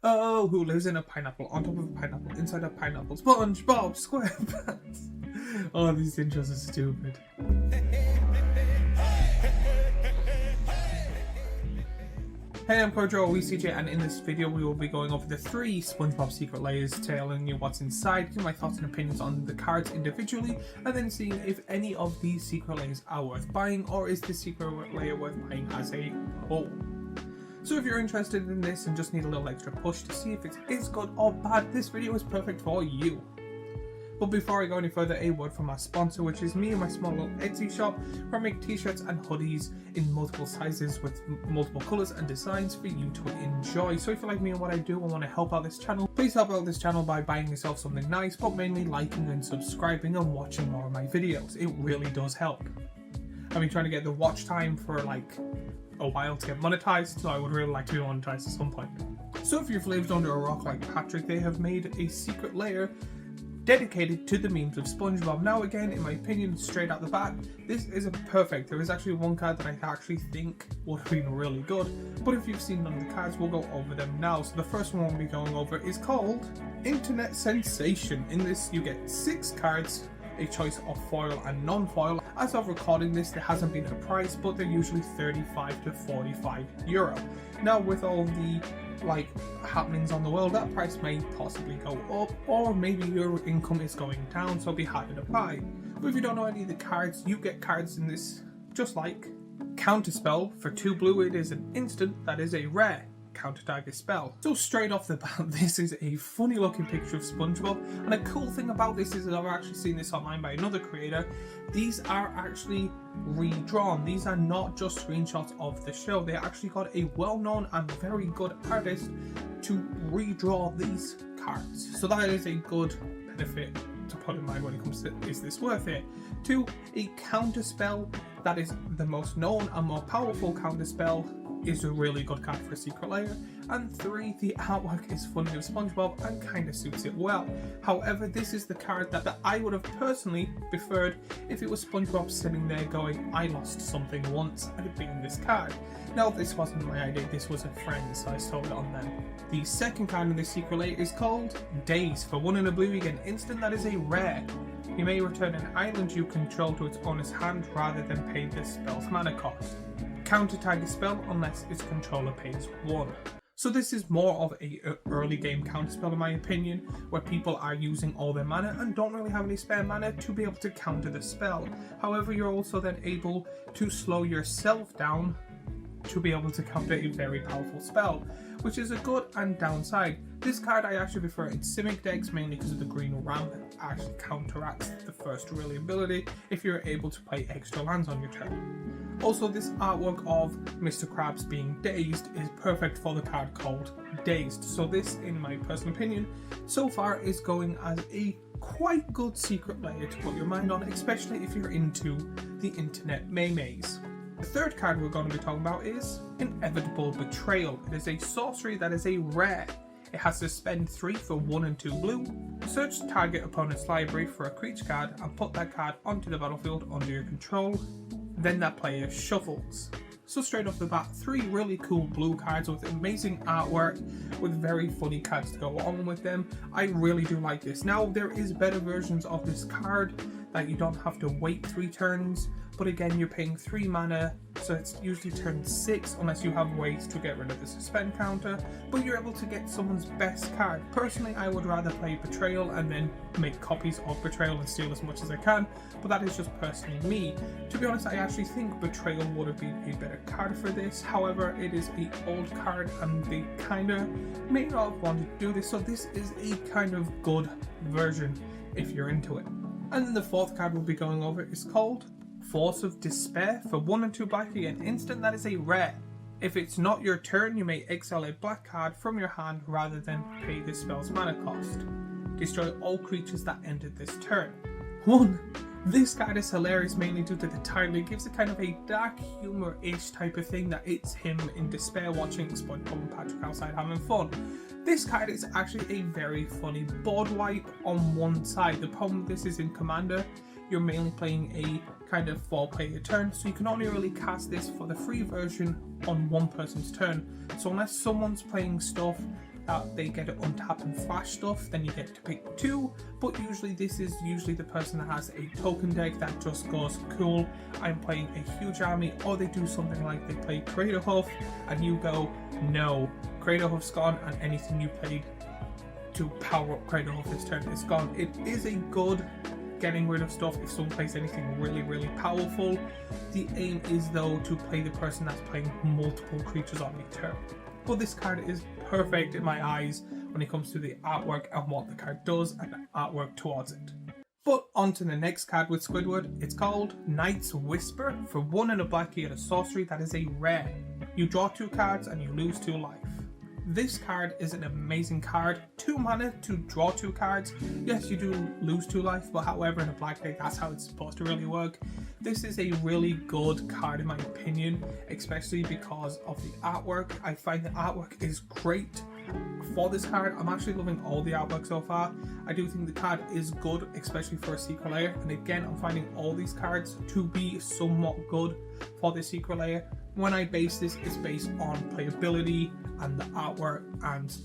Oh, who lives in a pineapple, on top of a pineapple, inside a pineapple? SpongeBob SquarePants. Oh, these intros are stupid. Hey, I'm Kojo CJ, and in this video we will be going over the 3 SpongeBob secret layers, telling you what's inside, giving my thoughts and opinions on the cards individually, and then seeing if any of these secret layers are worth buying, or is the secret layer worth buying as a whole. So if you're interested in this and just need a little extra push to see if it is good or bad, this video is perfect for you. But before I go any further, a word from our sponsor, which is me and my small little Etsy shop, where I make t-shirts and hoodies in multiple sizes with multiple colours and designs for you to enjoy. So if you like me and what I do and want to help out this channel, please help out this channel by buying yourself something nice, but mainly liking and subscribing and watching more of my videos. It really does help. I've been trying to get the watch time for like a while to get monetized, so I would really like to be monetized at some point. So if you've lived under a rock like Patrick, they have made a secret layer dedicated to the memes of SpongeBob. Now again, in my opinion, straight out the bat, this isn't perfect. There is actually one card that I actually think would have been really good, but if you've seen none of the cards, we'll go over them now. So the first one we'll be going over is called Internet Sensation. In this, you get 6 cards, a choice of foil and non-foil. As of recording this, there hasn't been a price, but they're usually 35 to 45 euro. Now with all the happenings on the world, that price may possibly go up, or maybe your income is going down, so it'll be harder to buy. But if you don't know any of the cards, you get cards in this just like Counterspell. For 2 blue, it is an instant that is a rare counter target spell. So straight off the bat, this is a funny looking picture of SpongeBob, and a cool thing about this is that I've actually seen this online by another creator. These are actually redrawn. These are not just screenshots of the show. They actually got a well-known and very good artist to redraw these cards. So that is a good benefit to put in mind when it comes to is this worth it. 2, a counter spell that is the most known and more powerful counter spell is a really good card for a secret layer. And 3, the artwork is funny of SpongeBob and kind of suits it well. However, this is the card that I would have personally preferred if it was SpongeBob sitting there going, I lost something once, and it being this card. Now, this wasn't my idea, this was a friend, so I stole it on them. The second card in this secret layer is called Days. For 1 and a blue, you get an instant that is a rare. You may return an island you control to its owner's hand rather than pay the spell's mana cost. Counter target spell unless its controller pays 1. So this is more of a early game counter spell in my opinion, where people are using all their mana and don't really have any spare mana to be able to counter the spell. However, you're also then able to slow yourself down to be able to counter a very powerful spell, which is a good and downside. This card I actually prefer in Simic decks, mainly because of the green ramp actually counteracts the first really ability if you're able to play extra lands on your turn. Also, this artwork of Mr. Krabs being dazed is perfect for the card called Dazed. So this, in my personal opinion, so far is going as a quite good secret layer to put your mind on, especially if you're into the internet memes. The third card we're going to be talking about is Inevitable Betrayal. It is a sorcery that is a rare. It has to spend 3 for 1 and 2 blue, search the target opponent's library for a creature card and put that card onto the battlefield under your control, then that player shuffles. So straight off the bat, 3 really cool blue cards with amazing artwork, with very funny cards to go on with them. I really do like this. Now, there is better versions of this card that you don't have to wait 3 turns, but again, you're paying 3 mana, so it's usually turn 6 unless you have ways to get rid of the suspend counter, but you're able to get someone's best card. Personally, I would rather play Betrayal and then make copies of Betrayal and steal as much as I can, but that is just personally me. To be honest, I actually think Betrayal would have been a better card for this. However, it is an old card and they kind of may not have wanted to do this, so this is a kind of good version if you're into it. And then the fourth card we'll be going over is called Force of Despair. For 1 and 2 black, you get an instant that is a rare. If it's not your turn, you may exile a black card from your hand rather than pay the spell's mana cost. Destroy all creatures that entered this turn. 1. This card is hilarious mainly due to the title. It gives it kind of a dark humor-ish type of thing that it's him in despair watching SpongeBob and Patrick outside having fun. This card is actually a very funny board wipe on one side. The problem with this is in Commander, you're mainly playing a kind of 4-player turn, so you can only really cast this for the free version on one person's turn. So unless someone's playing stuff that they get to untap and flash stuff, then you get to pick 2, but usually this is the person that has a token deck that just goes, cool, I'm playing a huge army, or they do something like they play Crater Huff and you go, no, Crater Huff's gone, and anything you played to power up Crater Huff this turn is gone. It is a good getting rid of stuff if someone plays anything really powerful. The aim is though to play the person that's playing multiple creatures on a turn. But this card is perfect in my eyes when it comes to the artwork and what the card does and the artwork towards it. But on to the next card with Squidward. It's called Knight's Whisper. For 1 and a black you get a sorcery that is a rare. You draw 2 cards and you lose 2 life. This card is an amazing card. 2 mana to draw 2 cards. Yes, you do lose 2 life, but however in a black deck that's how it's supposed to really work. This is a really good card in my opinion, especially because of the artwork. I find the artwork is great for this card. I'm actually loving all the artwork so far. I do think the card is good, especially for a secret layer. And again, I'm finding all these cards to be somewhat good for the secret layer. When I base this, it's based on playability and the artwork and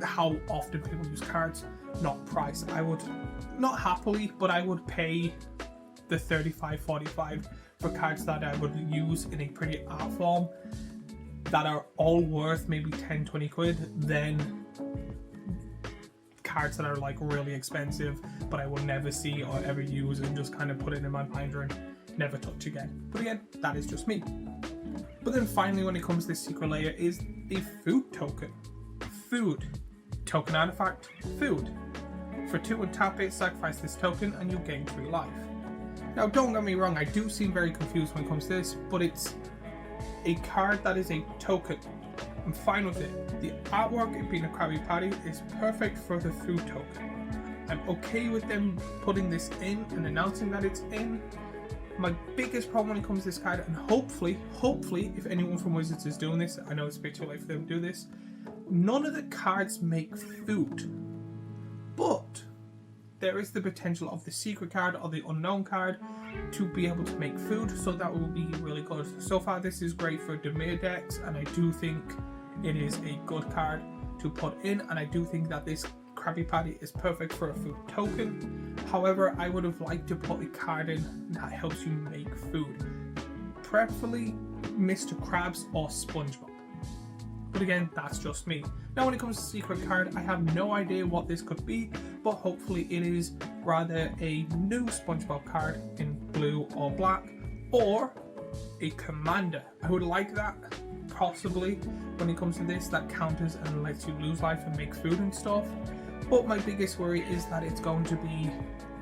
how often people use cards, not price. I would, not happily, but I would pay the 35-45 for cards that I would use in a pretty art form that are all worth maybe 10-20 quid than cards that are like really expensive but I will never see or ever use and just kind of put it in my binder and never touch again. But again, that is just me. But then finally, when it comes to this secret layer, is the food token. Food. Token artifact. Food. For 2 and tap it, sacrifice this token and you gain 3 life. Now don't get me wrong, I do seem very confused when it comes to this, but it's a card that is a token. I'm fine with it. The artwork, it being a Krabby Patty, is perfect for the food token. I'm okay with them putting this in and announcing that it's in. My biggest problem when it comes to this card, and hopefully, if anyone from Wizards is doing this, I know it's a bit too late for them to do this, none of the cards make food. But there is the potential of the secret card or the unknown card to be able to make food, so that will be really good. So far, this is great for Dimir decks, and I do think it is a good card to put in, and I do think that this Krabby Patty is perfect for a food token. However, I would have liked to put a card in that helps you make food. Preferably Mr. Krabs or SpongeBob. But again, that's just me. Now when it comes to secret card, I have no idea what this could be, but hopefully it is rather a new SpongeBob card in blue or black, or a commander. I would like that, possibly, when it comes to this, that counters and lets you lose life and make food and stuff. But my biggest worry is that it's going to be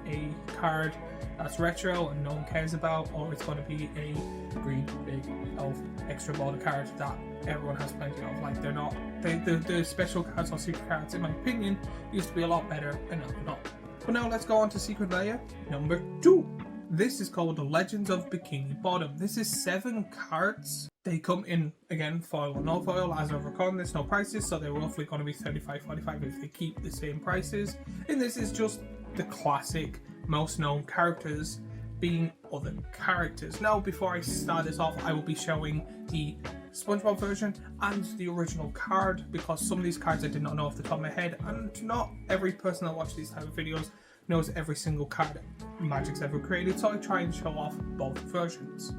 a card that's retro and no one cares about, or it's going to be a green big elf extra border card that everyone has plenty of. Like, they're not, the special cards or secret cards, in my opinion, used to be a lot better, and now they're not. But now let's go on to secret layer number 2. This is called the Legends of Bikini Bottom. This is 7 cards. They come in, again, foil or no foil. As of recording, there's no prices, so they're roughly going to be $35-$45 if they keep the same prices. And this is just the classic, most known characters being other characters. Now, before I start this off, I will be showing the SpongeBob version and the original card, because some of these cards I did not know off the top of my head, and not every person that watches these type of videos knows every single card Magic's ever created, so I try and show off both versions.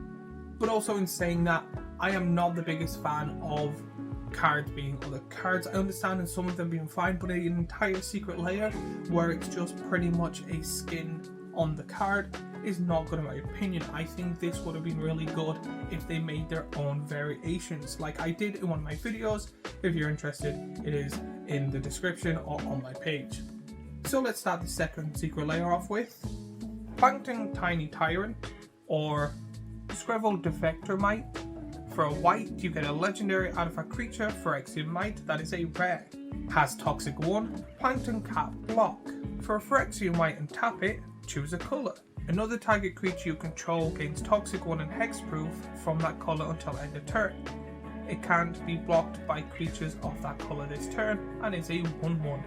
But also, in saying that, I am not the biggest fan of cards being other cards. I understand in some of them being fine, but an entire secret layer where it's just pretty much a skin on the card is not good in my opinion. I think this would have been really good if they made their own variations, like I did in one of my videos. If you're interested, it is in the description or on my page. So let's start the second secret layer off with Plankton Tiny Tyrant, or Screvel Defector Might. For a white, you get a legendary artifact creature, Phyrexian Might, that is a rare. Has Toxic 1, Plankton Cat Block. For a Phyrexian Might and tap it, choose a colour. Another target creature you control gains Toxic 1 and Hexproof from that colour until end of turn. It can't be blocked by creatures of that colour this turn, and is a 1/1.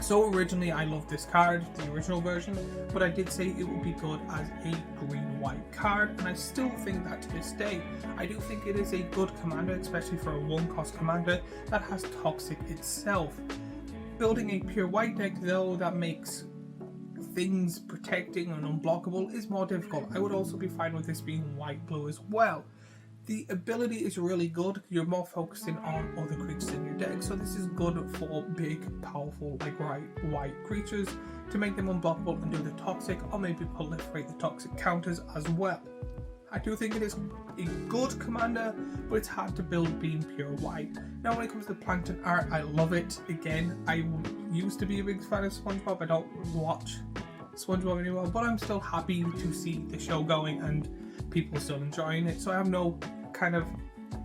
So originally I loved this card, the original version, but I did say it would be good as a green-white card, and I still think that to this day. I do think it is a good commander, especially for a 1-cost commander that has Toxic itself. Building a pure white deck though that makes things protecting and unblockable is more difficult. I would also be fine with this being white-blue as well. The ability is really good. You're more focusing on other creatures in your deck, so this is good for big, powerful, like white creatures to make them unblockable and do the toxic, or maybe proliferate the toxic counters as well. I do think it is a good commander, but it's hard to build being pure white. Now when it comes to Plankton art, I love it. Again, I used to be a big fan of SpongeBob. I don't watch SpongeBob anymore, but I'm still happy to see the show going and people still enjoying it, so I have no kind of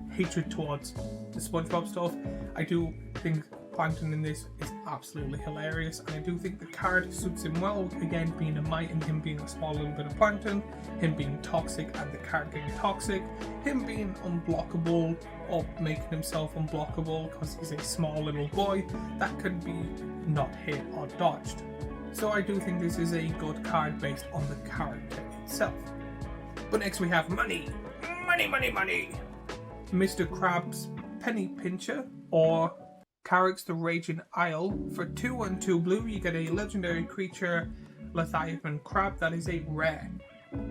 hatred towards the SpongeBob stuff. I do think Plankton in this is absolutely hilarious, and I do think the card suits him well, again being a mite and him being a small little bit of plankton, him being toxic and the card getting toxic, him being unblockable or making himself unblockable because he's a small little boy that can be not hit or dodged. So I do think this is a good card based on the character itself. But next we have money. Money! Mr. Krabs Penny Pincher, or Carrick's the Raging Isle. For 2 and 2 blue, you get a legendary creature, Leviathan Crab, that is a rare.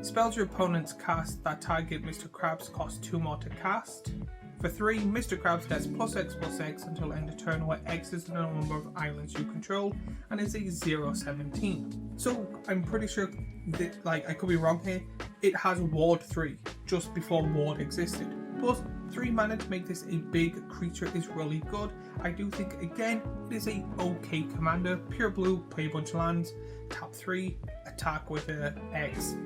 Spells your opponents cast that target Mr. Krabs cost 2 more to cast. For 3, Mr. Krabs gets +X/+X until end of turn, where X is the number of islands you control, and is a 0/17. So I'm pretty sure that, like, I could be wrong here, it has Ward 3, just before Ward existed. Plus, 3 mana to make this a big creature is really good. I do think, again, it is a okay commander. Pure blue, play a bunch of lands, tap 3, attack with a X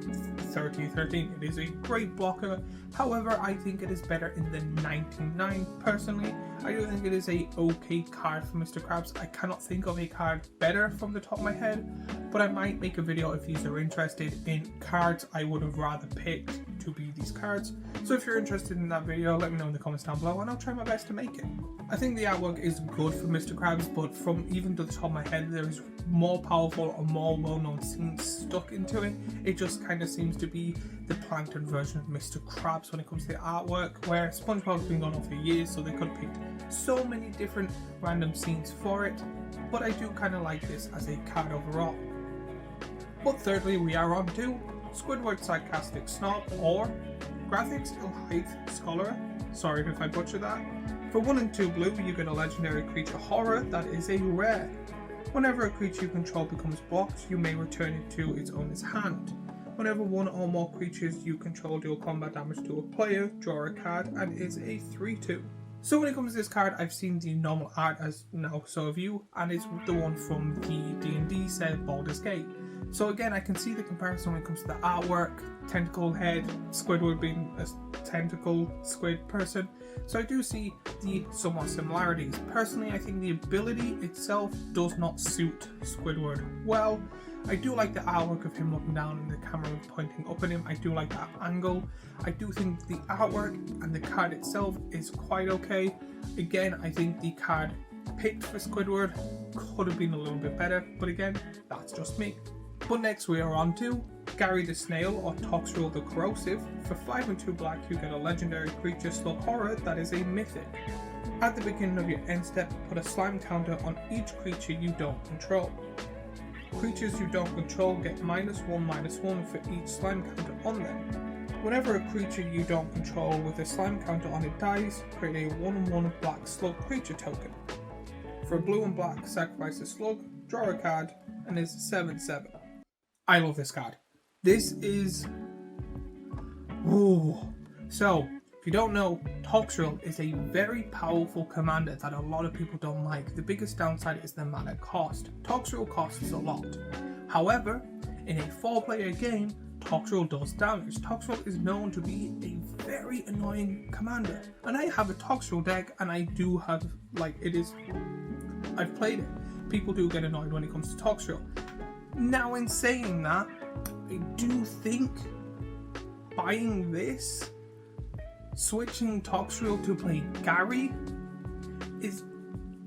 13. It is a great blocker. However, I think it is better in the 99 personally. I do think it is a okay card for Mr. Krabs. I cannot think of a card better from the top of my head, but I might make a video if you are interested in cards I would have rather picked to be these cards. So if you're interested in that video, let me know in the comments down below and I'll try my best to make it. I think the artwork is good for Mr. Krabs, but from even to the top of my head, there is more powerful or more well-known scenes stuck into it. It just kind of seems to be the Plankton version of Mr. Krabs when it comes to the artwork, where SpongeBob's been going on for years, so they could have picked so many different random scenes for it, but I do kind of like this as a card overall. But thirdly, we are on to Squidward Sarcastic Snob, or Graphics Ilhite Scholar. Sorry if I butchered that. For 1 and 2 blue, you get a legendary creature horror that is a rare. Whenever a creature you control becomes blocked, you may return it to its owner's hand. Whenever 1 or more creatures you control deal combat damage to a player, draw a card, and is a 3/2. So when it comes to this card, I've seen the normal art, as now so have you, and it's the one from the D&D set Baldur's Gate. So again, I can see the comparison when it comes to the artwork, tentacle head, Squidward being a tentacle squid person. So I do see the somewhat similarities. Personally, I think the ability itself does not suit Squidward well. I do like the artwork of him looking down and the camera pointing up at him. I do like that angle. I do think the artwork and the card itself is quite okay. Again, I think the card picked for Squidward could have been a little bit better, but again, that's just me. But next we are on to Gary the Snail, or Toxrill the Corrosive. For 5 and 2 black, you get a legendary creature Slug Horror that is a mythic. At the beginning of your end step, put a slime counter on each creature you don't control. Creatures you don't control get -1/-1 for each slime counter on them. Whenever a creature you don't control with a slime counter on it dies, create a 1/1 black slug creature token. For blue and black, sacrifice a slug, draw a card, and is 7/7. I love this card. This is... Ooh. So, if you don't know, Toxrill is a very powerful commander that a lot of people don't like. The biggest downside is the mana cost. Toxrill costs a lot. However, in a 4-player game, Toxrill does damage. Toxrill is known to be a very annoying commander. And I have a Toxrill deck, and I do have, like, I've played it. People do get annoyed when it comes to Toxrill. Now, in saying that, I do think buying this, switching Toxrill to play Gary, is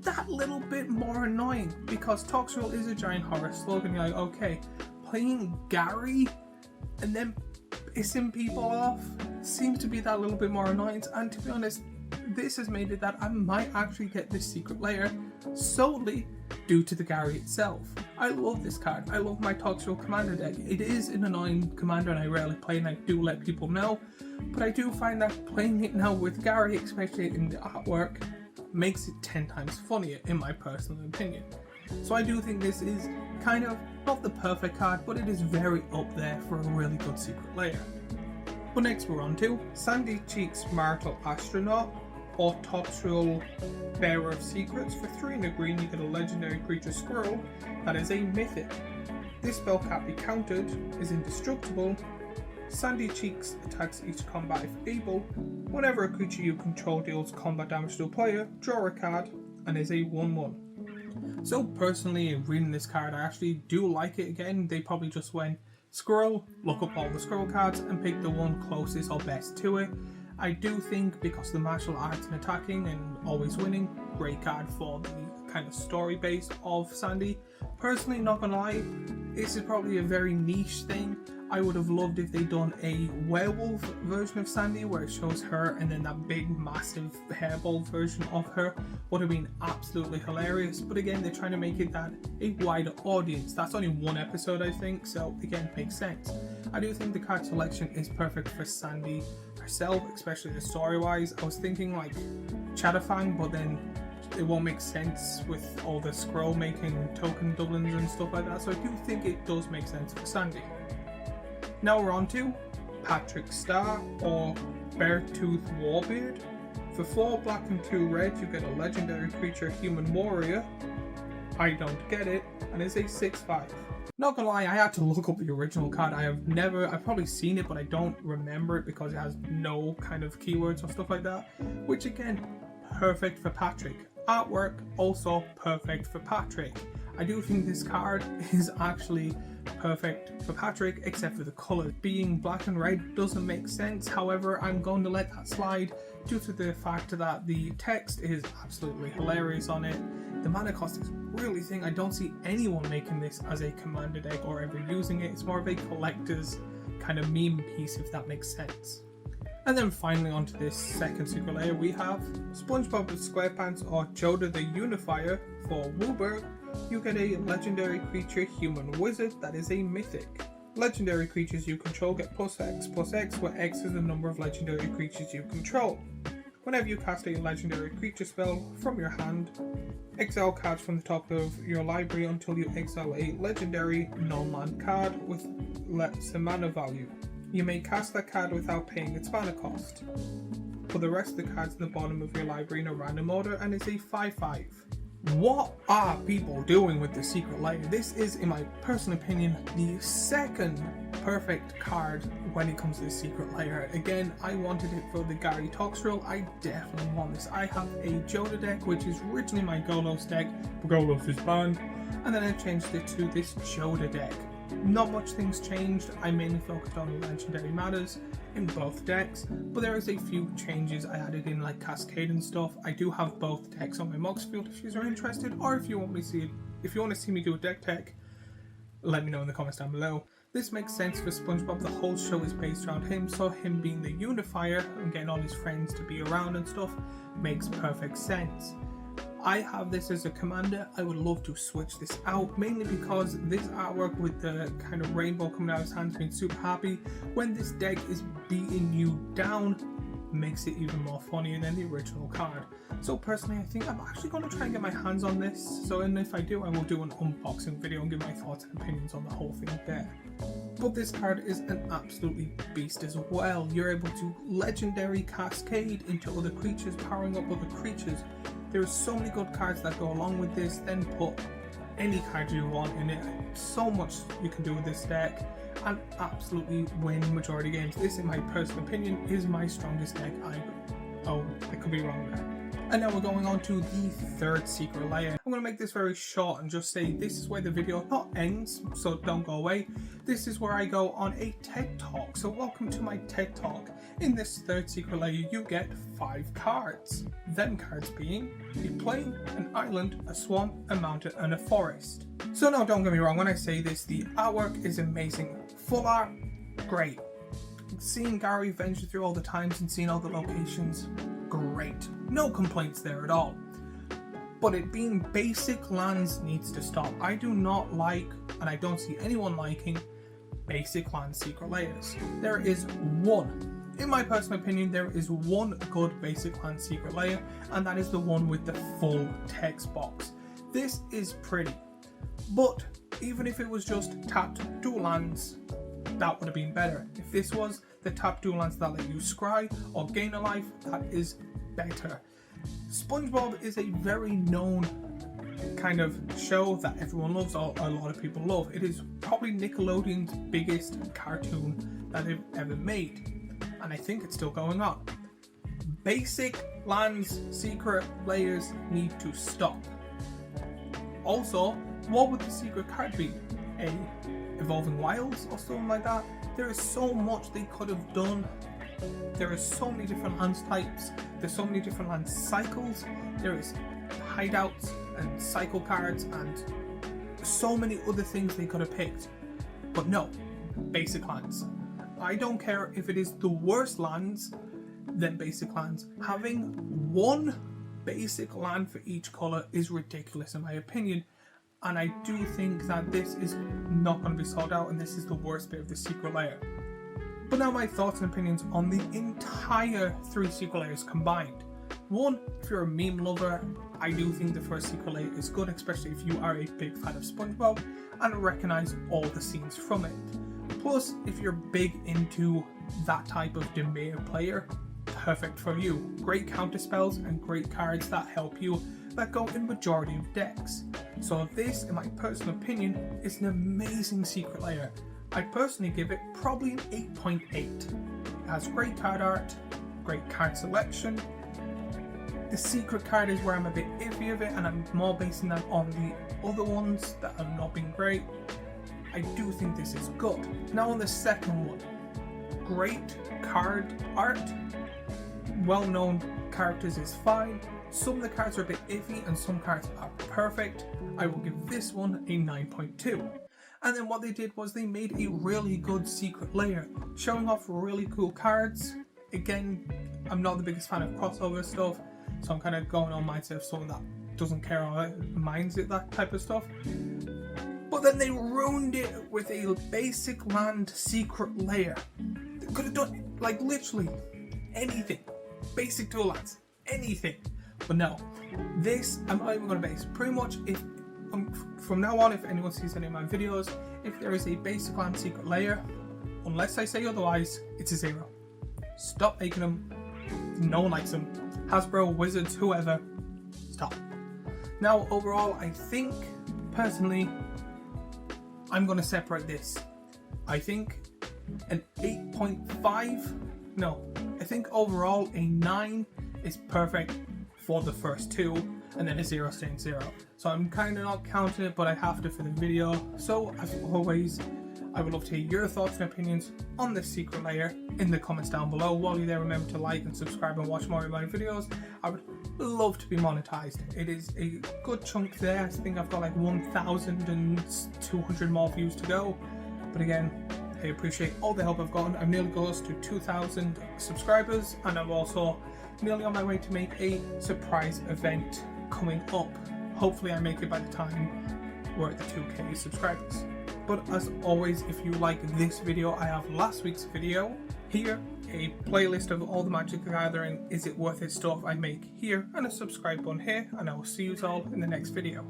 that little bit more annoying, because Toxrill is a giant horror slug and you're like, okay, playing Gary and then pissing people off seems to be that little bit more annoying. And to be honest, this has made it that I might actually get this secret layer solely due to the Gary itself. I love this card. I love my Toxtrol Commander deck. It is an annoying commander and I rarely play, and I do let people know, but I do find that playing it now with Gary, especially in the artwork, makes it 10 times funnier in my personal opinion. So I do think this is kind of not the perfect card, but it is very up there for a really good Secret Lair. But next we're on to Sandy Cheeks Marital Astronaut, or Toxtrol Bearer of Secrets. For 3 and a green you get a legendary creature squirrel that is a mythic. This spell can't be countered, is indestructible. Sandy Cheeks attacks each combat if able. Whenever a creature you control deals combat damage to a player, draw a card, and is a 1/1. So personally, reading this card, I actually do like it. Again, they probably just went squirrel, look up all the squirrel cards and pick the one closest or best to it. I do think because the martial arts and attacking and always winning, great card for the kind of story base of Sandy. Personally, not gonna lie, this is probably a very niche thing. I would have loved if they'd done a werewolf version of Sandy where it shows her and then that big massive hairball version of her would have been absolutely hilarious. But again, they're trying to make it that a wider audience. That's only 1 episode I think, so again, it makes sense. I do think the card selection is perfect for Sandy herself, especially the story wise. I was thinking like Chatterfang, but then it won't make sense with all the scroll making token doublings and stuff like that, so I do think it does make sense for Sandy. Now we're on to Patrick Star, or Beartooth Warbeard. For 4 black and 2 red you get a legendary creature human warrior. I don't get it, and it's a 6/5. Not gonna lie, I had to look up the original card. I've probably seen it, but I don't remember it because it has no kind of keywords or stuff like that, which again, perfect for Patrick. Artwork, also perfect for Patrick. I do think this card is actually perfect for Patrick, except for the colour. Being black and red doesn't make sense, however, I'm going to let that slide due to the fact that the text is absolutely hilarious on it. The mana cost is really thin. I don't see anyone making this as a commander deck or ever using it. It's more of a collector's kind of meme piece, if that makes sense. And then finally onto this second Secret Lair, we have SpongeBob SquarePants, or Joda the Unifier. For Wooburg, you get a legendary creature human wizard that is a mythic. Legendary creatures you control get +X/+X, where X is the number of legendary creatures you control. Whenever you cast a legendary creature spell from your hand, exile cards from the top of your library until you exile a legendary non-land card with less mana value. You may cast that card without paying its mana cost. Put the rest of the cards in the bottom of your library in a random order, and it's a 5/5. What are people doing with the Secret Lair? This is, in my personal opinion, the second perfect card when it comes to the Secret Lair. Again, I wanted it for the Gary Toxtrol. I definitely want this. I have a Joda deck, which is originally my Golos deck, but Golos is banned, and then I changed it to this Joda deck. Not much things changed. I mainly focused on legendary matters in both decks, but there is a few changes I added in, like Cascade and stuff. I do have both decks on my Mox field if you are interested, or if you want to see me do a deck tech, let me know in the comments down below. This makes sense for SpongeBob. The whole show is based around him, so him being the unifier and getting all his friends to be around and stuff makes perfect sense. I have this as a commander. I would love to switch this out, mainly because this artwork with the kind of rainbow coming out of his hands makes me super happy. When this deck is beating you down, makes it even more funnier than the original card. So personally, I think I'm actually going to try and get my hands on this. So, and if I do, I will do an unboxing video and give my thoughts and opinions on the whole thing there. But this card is an absolutely beast as well. You're able to legendary cascade into other creatures, powering up other creatures. There are so many good cards that go along with this. Then put any card you want in it. So much you can do with this deck and absolutely win majority games. This, in my personal opinion, is my strongest deck. I could be wrong there. And now we're going on to the third Secret Lair. I'm going to make this very short and just say this is where the video not ends, so don't go away. This is where I go on a TED Talk. So welcome to my TED Talk. In this third Secret Lair, you get 5 cards. Them cards being a plain, an island, a swamp, a mountain, and a forest. So now don't get me wrong, when I say this, the artwork is amazing. Full art, great. Seeing Gary venture through all the times and seeing all the locations, great. No complaints there at all. but it being basic lands needs to stop. I do not like, and I don't see anyone liking, basic land secret layers. There is one, in my personal opinion, there is one good basic land secret layer, and that is the one with the full text box. This is pretty, but even if it was just tapped dual lands, that would have been better. If this was the tapped dual lands that let you scry or gain a life, that is better. SpongeBob is a very known kind of show that everyone loves, or a lot of people love. It is probably Nickelodeon's biggest cartoon that they've ever made, and I think it's still going on. Basic lands secret layers need to stop. Also, what would the secret card be? A Evolving Wilds or something like that? There is so much they could have done. There are so many different lands types, there's so many different land cycles, there is hideouts and cycle cards and so many other things they could have picked. But no, basic lands. I don't care if it is the worst lands than basic lands. Having one basic land for each colour is ridiculous in my opinion, and I do think that this is not going to be sold out, and this is the worst bit of the secret layer. But now my thoughts and opinions on the entire 3 secret layers combined. One, if you're a meme lover, I do think the first secret layer is good, especially if you are a big fan of SpongeBob and recognise all the scenes from it. Plus, if you're big into that type of Demir player, perfect for you. Great counter spells and great cards that help you, that go in majority of decks. So this, in my personal opinion, is an amazing secret layer. I personally give it probably an 8.8. It has great card art, great card selection. The secret card is where I'm a bit iffy of it, and I'm more basing that on the other ones that have not been great. I do think this is good. Now on the second one, great card art, well-known characters is fine. Some of the cards are a bit iffy and some cards are perfect. I will give this one a 9.2. And then what they did was they made a really good secret layer, showing off really cool cards. Again, I'm not the biggest fan of crossover stuff, so I'm kind of going on mindset of someone that doesn't care or minds it, that type of stuff. But then they ruined it with a basic land secret layer. They could have done like literally anything. Basic dual lands, anything. But no, this I'm not even going to base. Pretty much if from now on, if anyone sees any of my videos, if there is a basic land secret layer, unless I say otherwise, it's a 0. Stop making them. No one likes them. Hasbro, Wizards, whoever, stop. Now overall, I think personally I'm going to separate this. I think an 8.5, no, I think overall a 9 is perfect for the first 2, and then a 0 staying 0. So I'm kind of not counting it, but I have to for the video. So as always, I would love to hear your thoughts and opinions on this secret layer in the comments down below. While you're there, remember to like and subscribe and watch more of my videos. I would love to be monetized. It is a good chunk there. I think I've got like 1,200 more views to go. But again, I appreciate all the help I've gotten. I'm nearly close to 2,000 subscribers, and I'm also nearly on my way to make a surprise event coming up. Hopefully I make it by the time we're at the 2K subscribers. But as always, if you like this video, I have last week's video here, a playlist of all the Magic the Gathering Is It Worth It stuff I make here, and a subscribe button here, and I will see you all in the next video.